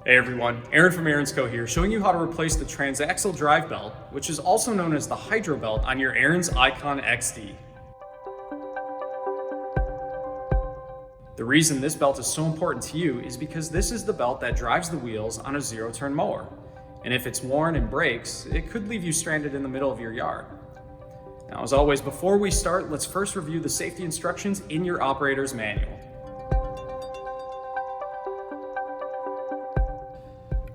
Hey everyone, Aaron from Ariens IKON here, showing you how to replace the transaxle drive belt, which is also known as the hydro belt on your Ariens IKON XD. The reason this belt is so important to you is because this is the belt that drives the wheels on a zero-turn mower. And if it's worn and breaks, it could leave you stranded in the middle of your yard. Now, as always, before we start, let's first review the safety instructions in your operator's manual.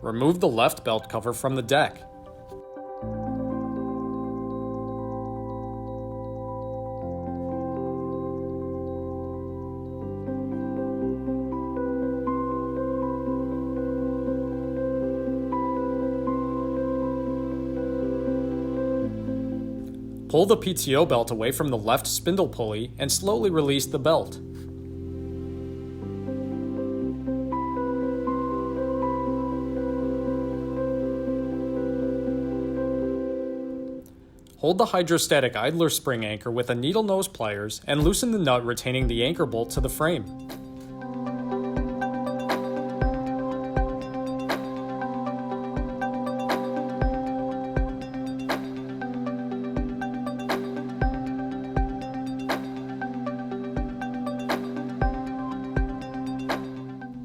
Remove the left belt cover from the deck. Pull the PTO belt away from the left spindle pulley and slowly release the belt. Hold the hydrostatic idler spring anchor with a needle nose pliers and loosen the nut retaining the anchor bolt to the frame.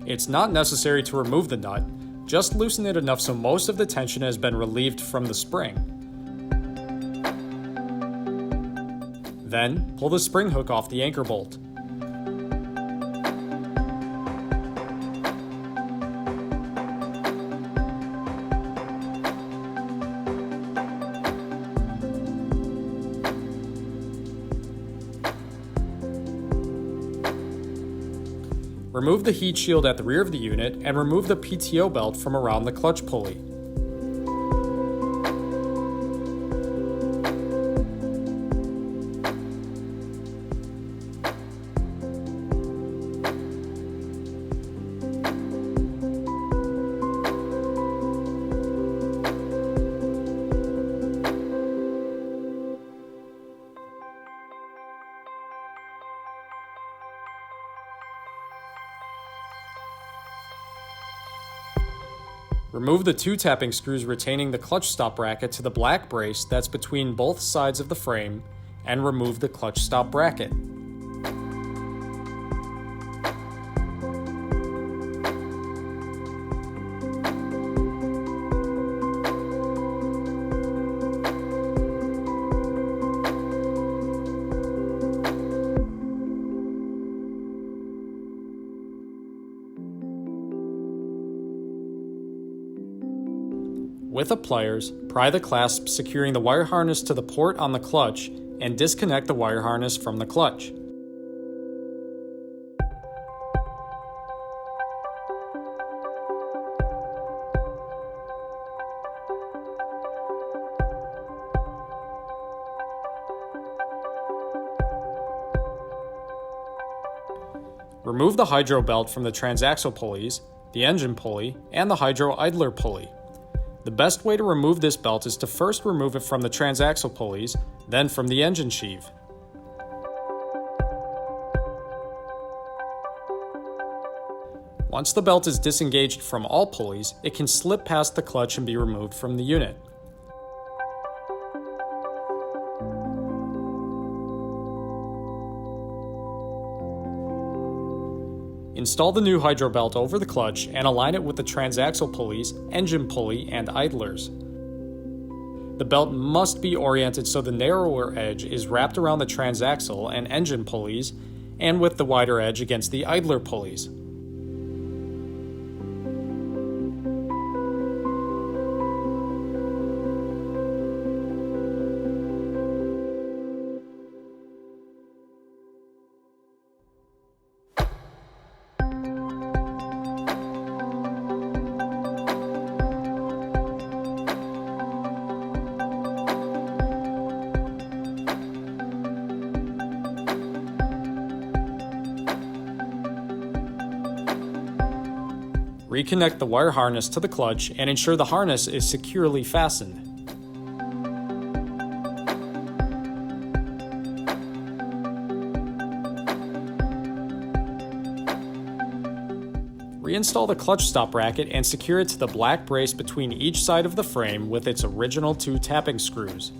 It's not necessary to remove the nut, just loosen it enough so most of the tension has been relieved from the spring. Then, pull the spring hook off the anchor bolt. Remove the heat shield at the rear of the unit and remove the PTO belt from around the clutch pulley. Remove the two tapping screws retaining the clutch stop bracket to the black brace that's between both sides of the frame, and remove the clutch stop bracket. With the pliers, pry the clasp securing the wire harness to the port on the clutch and disconnect the wire harness from the clutch. Remove the hydro belt from the transaxle pulleys, the engine pulley, and the hydro idler pulley. The best way to remove this belt is to first remove it from the transaxle pulleys, then from the engine sheave. Once the belt is disengaged from all pulleys, it can slip past the clutch and be removed from the unit. Install the new hydro belt over the clutch and align it with the transaxle pulleys, engine pulley, and idlers. The belt must be oriented so the narrower edge is wrapped around the transaxle and engine pulleys, and with the wider edge against the idler pulleys. Reconnect the wire harness to the clutch and ensure the harness is securely fastened. Reinstall the clutch stop bracket and secure it to the black brace between each side of the frame with its original 2 tapping screws.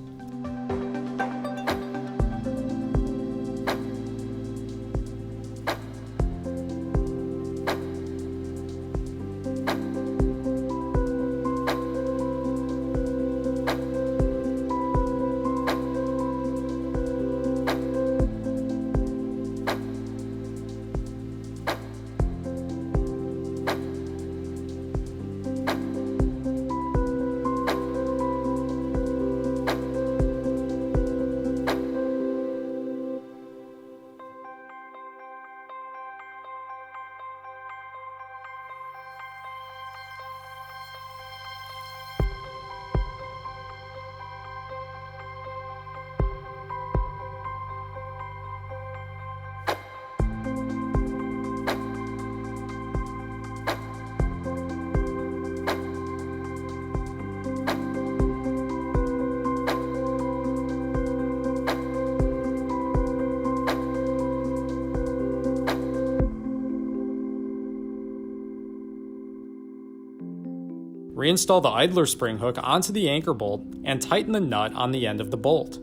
Reinstall the idler spring hook onto the anchor bolt and tighten the nut on the end of the bolt.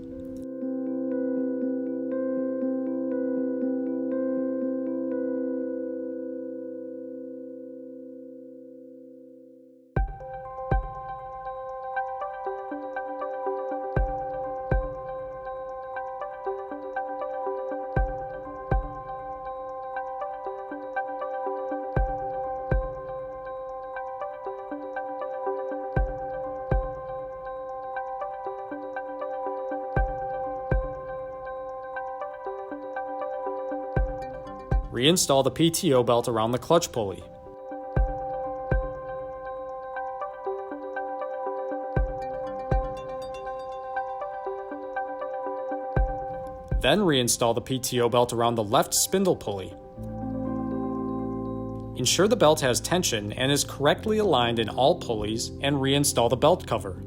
Reinstall the PTO belt around the clutch pulley. Then reinstall the PTO belt around the left spindle pulley. Ensure the belt has tension and is correctly aligned in all pulleys and reinstall the belt cover.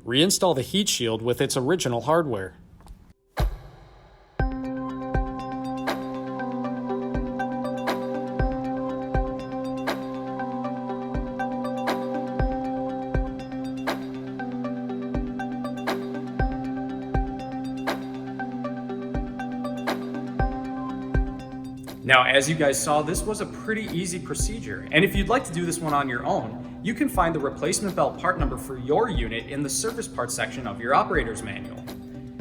Reinstall the heat shield with its original hardware. Now, as you guys saw, this was a pretty easy procedure, and if you'd like to do this one on your own, you can find the replacement belt part number for your unit in the service parts section of your operator's manual.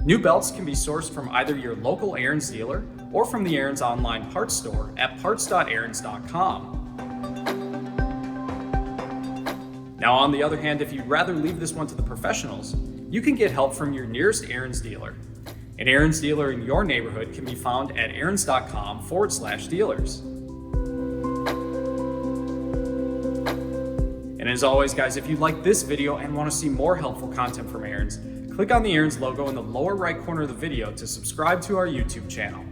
New belts can be sourced from either your local Ariens dealer or from the Ariens online parts store at parts.ariens.com. Now, on the other hand, if you'd rather leave this one to the professionals, you can get help from your nearest Ariens dealer. An Ariens dealer in your neighborhood can be found at ariens.com/dealers. And as always, guys, if you like this video and want to see more helpful content from Ariens, click on the Ariens logo in the lower right corner of the video to subscribe to our YouTube channel.